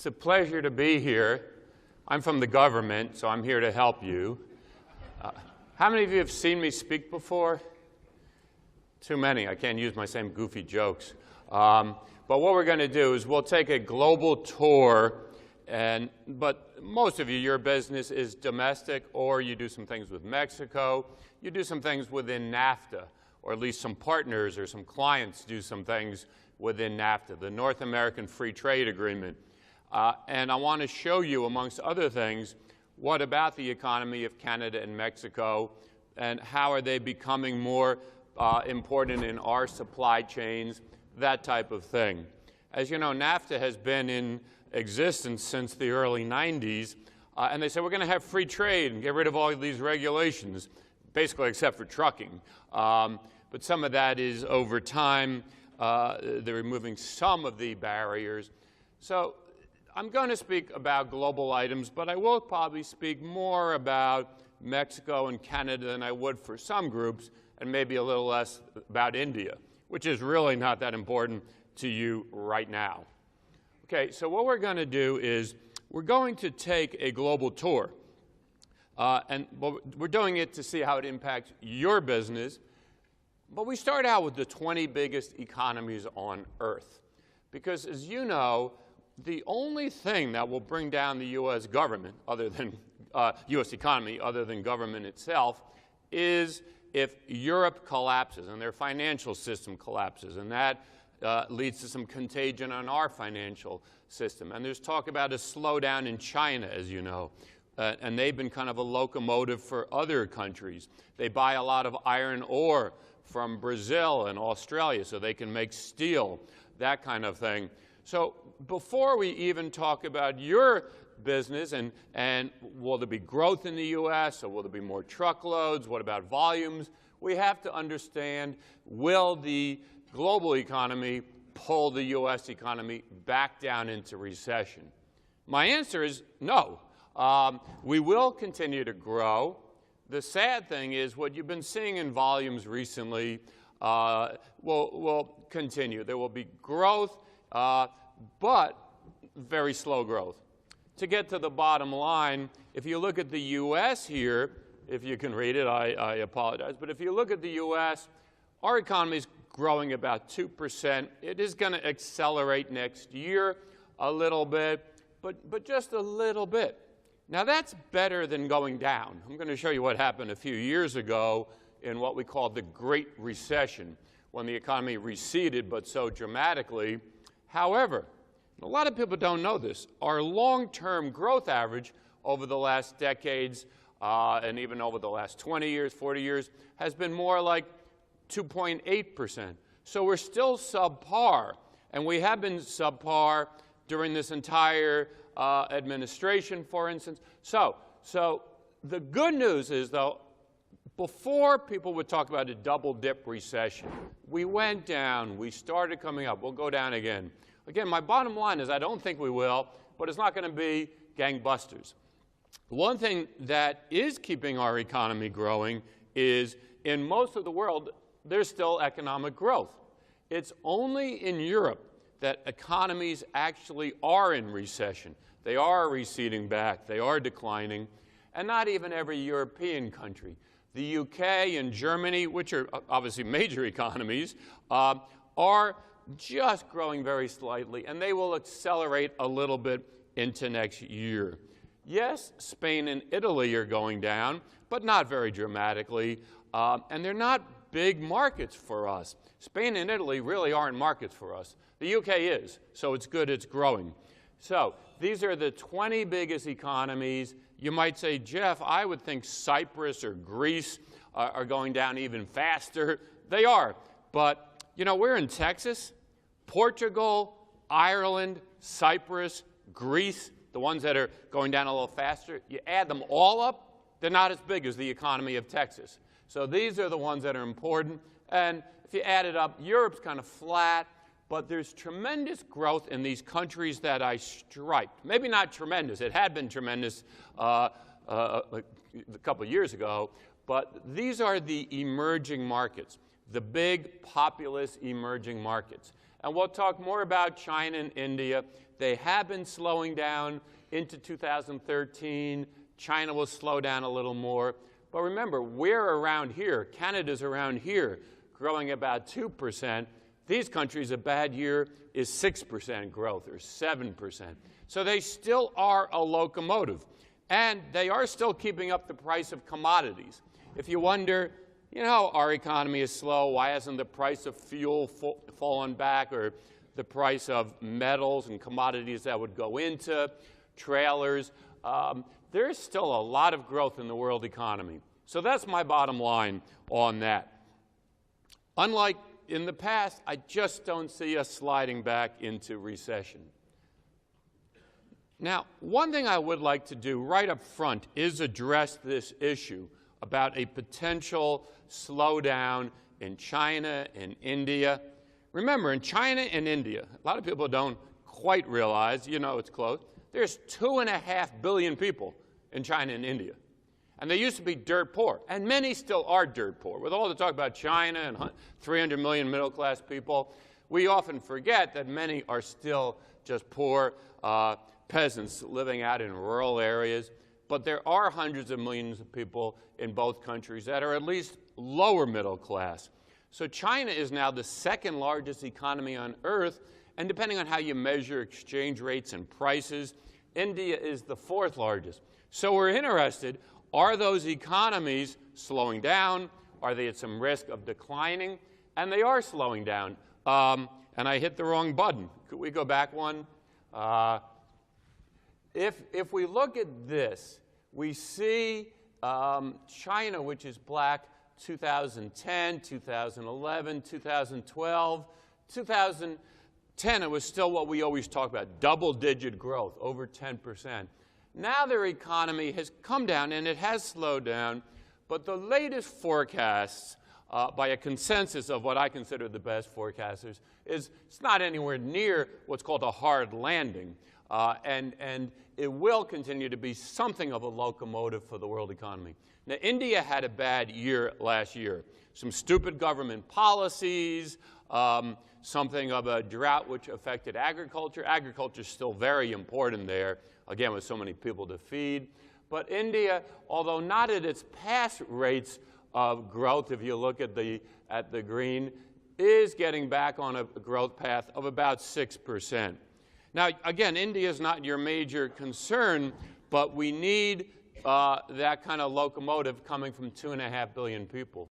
It's a pleasure to be here. I'm from the government, so I'm here to help you. How many of you have seen me speak before? Too many. I can't use my same goofy jokes. But what we're going to do is we'll take a global tour, but most of you, your business is domestic, or you do some things with Mexico. You do some things within NAFTA, or at least some partners or some clients do some things within NAFTA, the North American Free Trade Agreement. And I want to show you, amongst other things, what about the economy of Canada and Mexico, and how are they becoming more important in our supply chains, that type of thing. As you know, NAFTA has been in existence since the early 90s, and they said we're going to have free trade and get rid of all of these regulations, basically except for trucking. But some of that is over time. They're removing some of the barriers. So I'm going to speak about global items, but I will probably speak more about Mexico and Canada than I would for some groups, and maybe a little less about India, which is really not that important to you right now. Okay, so what we're going to do is we're going to take a global tour. And we're doing it to see how it impacts your business. But we start out with the 20 biggest economies on Earth. Because as you know, the only thing that will bring down the U.S. government, other than U.S. economy, other than government itself, is if Europe collapses and their financial system collapses. And that leads to some contagion on our financial system. And there's talk about a slowdown in China, as you know. And they've been kind of a locomotive for other countries. They buy a lot of iron ore from Brazil and Australia so they can make steel, that kind of thing. So before we even talk about your business and will there be growth in the U.S. or will there be more truckloads, what about volumes, we have to understand, will the global economy pull the U.S. economy back down into recession? My answer is no. We will continue to grow. The sad thing is what you've been seeing in volumes recently will continue. There will be growth, but very slow growth. To get to the bottom line, if you look at the U.S. here, if you can read it, I apologize, but if you look at the U.S., our economy is growing about 2%. It is going to accelerate next year a little bit, but just a little bit. Now, that's better than going down. I'm going to show you what happened a few years ago in what we call the Great Recession, when the economy receded, but so dramatically. However, a lot of people don't know this. Our long-term growth average over the last decades, and even over the last 20 years, 40 years, has been more like 2.8%. So we're still subpar, and we have been subpar during this entire administration, for instance. So the good news is, though, before people would talk about a double-dip recession, we went down, we started coming up, we'll go down again. Again, my bottom line is I don't think we will, but it's not going to be gangbusters. One thing that is keeping our economy growing is in most of the world, there's still economic growth. It's only in Europe that economies actually are in recession. They are receding back. They are declining. And not even every European country. The UK and Germany, which are obviously major economies, are just growing very slightly, and they will accelerate a little bit into next year. Yes, Spain and Italy are going down, but not very dramatically, and they're not big markets for us. Spain and Italy really aren't markets for us. The UK is, so it's good it's growing. So these are the 20 biggest economies. You might say, Jeff, I would think Cyprus or Greece are going down even faster. They are, but you know, we're in Texas, Portugal, Ireland, Cyprus, Greece, the ones that are going down a little faster. You add them all up, they're not as big as the economy of Texas. So these are the ones that are important. And if you add it up, Europe's kind of flat, but there's tremendous growth in these countries that I striped. Maybe not tremendous. It had been tremendous a couple of years ago, but these are the emerging markets, the big populous emerging markets. And we'll talk more about China and India. They have been slowing down into 2013. China will slow down a little more. But remember, we're around here. Canada's around here, growing about 2%. These countries, a bad year is 6% growth or 7%. So they still are a locomotive. And they are still keeping up the price of commodities. If you wonder, you know, our economy is slow, why hasn't the price of fuel fallen back, or the price of metals and commodities that would go into trailers? There's still a lot of growth in the world economy. So that's my bottom line on that. Unlike in the past, I just don't see us sliding back into recession. Now, one thing I would like to do right up front is address this issue about a potential slowdown in China and India. Remember, in China and India, a lot of people don't quite realize, you know, it's close, there's 2.5 billion people in China and India. And they used to be dirt poor, and many still are dirt poor. With all the talk about China and 300 million middle-class people, we often forget that many are still just poor peasants living out in rural areas. But there are hundreds of millions of people in both countries that are at least lower middle class. So China is now the second largest economy on earth, and depending on how you measure exchange rates and prices, India is the fourth largest. So we're interested, are those economies slowing down? Are they at some risk of declining? And they are slowing down. And I hit the wrong button. Could we go back one? If we look at this, we see China, which is black, 2010, 2011, 2012. 2010, it was still what we always talk about, double-digit growth, over 10%. Now their economy has come down, and it has slowed down, but the latest forecasts by a consensus of what I consider the best forecasters is it's not anywhere near what's called a hard landing. And it will continue to be something of a locomotive for the world economy. Now, India had a bad year last year. Some stupid government policies, something of a drought which affected agriculture. Agriculture is still very important there, again, with so many people to feed. But India, although not at its past rates of growth, if you look at the green, is getting back on a growth path of about 6%. Now, again, India is not your major concern, but we need that kind of locomotive coming from 2.5 billion people.